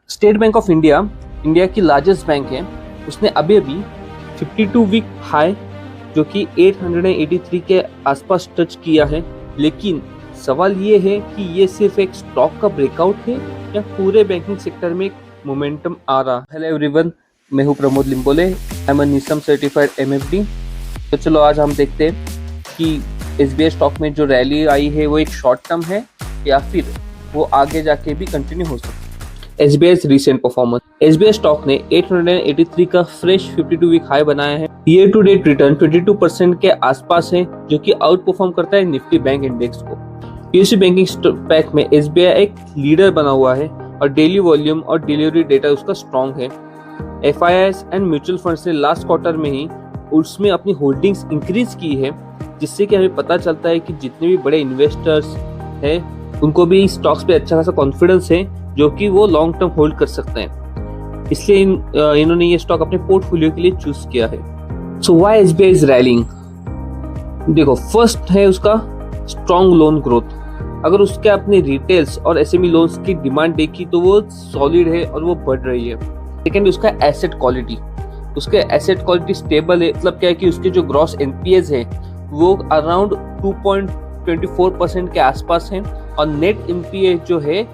State bank of India India की largest bank है। उसने अभी 52 वीक हाई जो कि 883 के आसपास टच किया है। लेकिन सवाल ये है कि ये सिर्फ एक स्टॉक का ब्रेकआउट है या पूरे बैंकिंग सेक्टर में एक मोमेंटम आ रहा है। हेलो एवरीवन, मैं हूं Pramod Limbole. I am NISM certified MFD। तो चलो आज हम देखते हैं कि SBI स्टॉक में जो रैली आई है वो एक शॉर्ट टर्म है या फिर वो आगे जाके भी कंटिन्यू हो सकती है। SBI recent performance. SBI stock ने 883 का फ्रेश 52 वीक हाई बनाया है। ईयर टू डेट रिटर्न 22% के आसपास है, जो कि आउट परफॉर्म करता है निफ्टी बैंक इंडेक्स को। PSU बैंकिंग पैक में SBI एक लीडर बना हुआ है और डेली वॉल्यूम और डिलीवरी डेटा उसका स्ट्रॉन्ग है। FIIs एंड म्यूचुअल फंड्स ने लास्ट क्वार्टर में ही उसमें अपनी होल्डिंग्स इंक्रीज की है, जिससे कि हमें पता चलता है कि जितने भी बड़े इन्वेस्टर्स हैं उनको भी स्टॉक्स पे अच्छा खासा कॉन्फिडेंस है, जो कि वो लॉन्ग टर्म होल्ड कर सकते हैं। इसलिए इन्होंने ये स्टॉक अपने पोर्टफोलियो के लिए चूज किया है। So why SBI is railing? देखो, फर्स्ट है उसका स्ट्रॉन्ग लोन ग्रोथ। अगर उसके अपने रिटेल्स और SME लोन्स की डिमांड देखी तो वो सॉलिड है और वो बढ़ रही है। सेकेंड, उसका एसेट क्वालिटी। उसके एसेट क्वालिटी स्टेबल है। मतलब क्या है कि उसके जो ग्रॉस NPAs है वो अराउंड 2.24% के आसपास है और नेट NPA जो है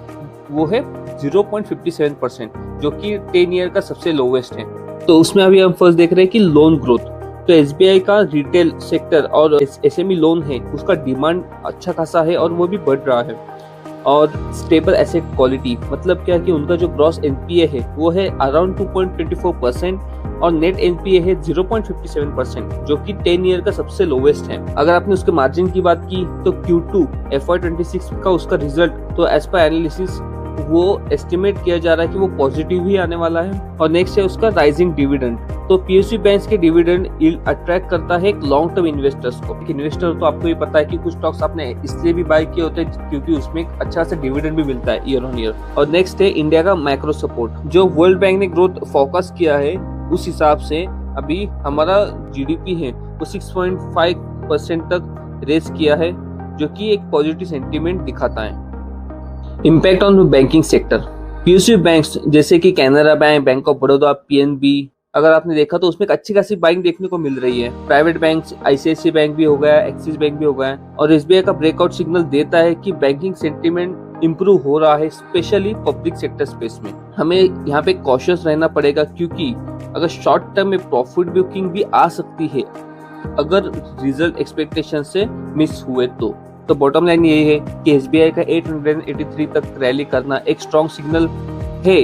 वो है 0.57%, जो कि 10 ईयर का सबसे लोवेस्ट है। तो उसमें अभी हम फर्स्ट देख रहे हैं कि लोन ग्रोथ। तो SBI का रिटेल सेक्टर और SME लोन है उसका डिमांड अच्छा खासा है और वो भी बढ़ रहा है। और स्टेबल एसेट क्वालिटी मतलब क्या है कि उनका जो ग्रॉस NPA है वो है अराउंड 2.24% और नेट NPA है 0.57%, जो कि 10 ईयर का सबसे लोवेस्ट है। अगर आपने उसके मार्जिन की बात की तो Q2 FY26 का उसका रिजल्ट तो एज पर एनालिसिस वो एस्टिमेट किया जा रहा है कि वो पॉजिटिव ही आने वाला है। और नेक्स्ट है उसका राइजिंग डिविडेंड। तो PSU बैंक्स के डिविडेंड यील्ड अट्रैक्ट करता है एक लॉन्ग टर्म इन्वेस्टर्स को। एक इन्वेस्टर तो आपको भी पता है कि कुछ स्टॉक्स आपने इसलिए भी बाय किए होते हैं क्योंकि उसमें अच्छा सा डिविडेंड भी मिलता है ईयर ऑन ईयर। और नेक्स्ट है इंडिया का मैक्रो सपोर्ट। जो वर्ल्ड बैंक ने ग्रोथ फोकस किया है उस हिसाब से अभी हमारा GDP है वो 6.5% तक रेस किया है, जो कि एक पॉजिटिव सेंटीमेंट दिखाता है। Impact on banking sector. PSU banks जैसे कि Canara bank, bank of Baroda, PNB, अगर आपने देखा तो उसमें एक अच्छी खासी बाइंग देखने को मिल रही है। प्राइवेट बैंक्स ICICI बैंक भी हो गया, एक्सिस बैंक भी हो गया और SBI का ब्रेकआउट सिग्नल देता है कि बैंकिंग सेंटीमेंट इंप्रूव हो रहा है, स्पेशली पब्लिक सेक्टर स्पेस में। हमें यहाँ पे कॉशियस रहना पड़ेगा क्योंकि अगर शॉर्ट टर्म में प्रॉफिट बुकिंग भी आ सकती है अगर रिजल्ट एक्सपेक्टेशन से मिस हुए तो बॉटम लाइन ये है कि SBI का 883 तक रैली करना एक स्ट्रॉन्ग सिग्नल है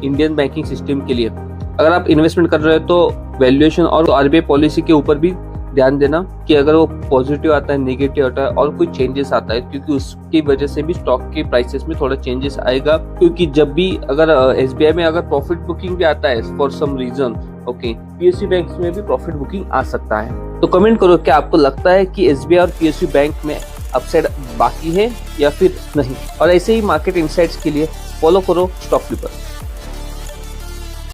इंडियन बैंकिंग सिस्टम के लिए। अगर आप इन्वेस्टमेंट कर रहे हो तो वैल्यूएशन और RBI पॉलिसी के ऊपर भी ध्यान देना कि अगर वो पॉजिटिव आता है, नेगेटिव आता है और कोई चेंजेस आता है, क्योंकि उसकी वजह से भी स्टॉक के प्राइसेस में थोड़ा चेंजेस आएगा। क्योंकि जब भी अगर SBI में अगर प्रॉफिट बुकिंग भी आता है for some reason, okay, PSU banks में भी प्रॉफिट बुकिंग आ सकता है। तो कमेंट करो क्या आपको लगता है कि SBI और PSU बैंक में अपसाइड बाकी है या फिर नहीं। और ऐसे ही मार्केट इनसाइट्स के लिए फॉलो करो स्टॉक फ्लिपर।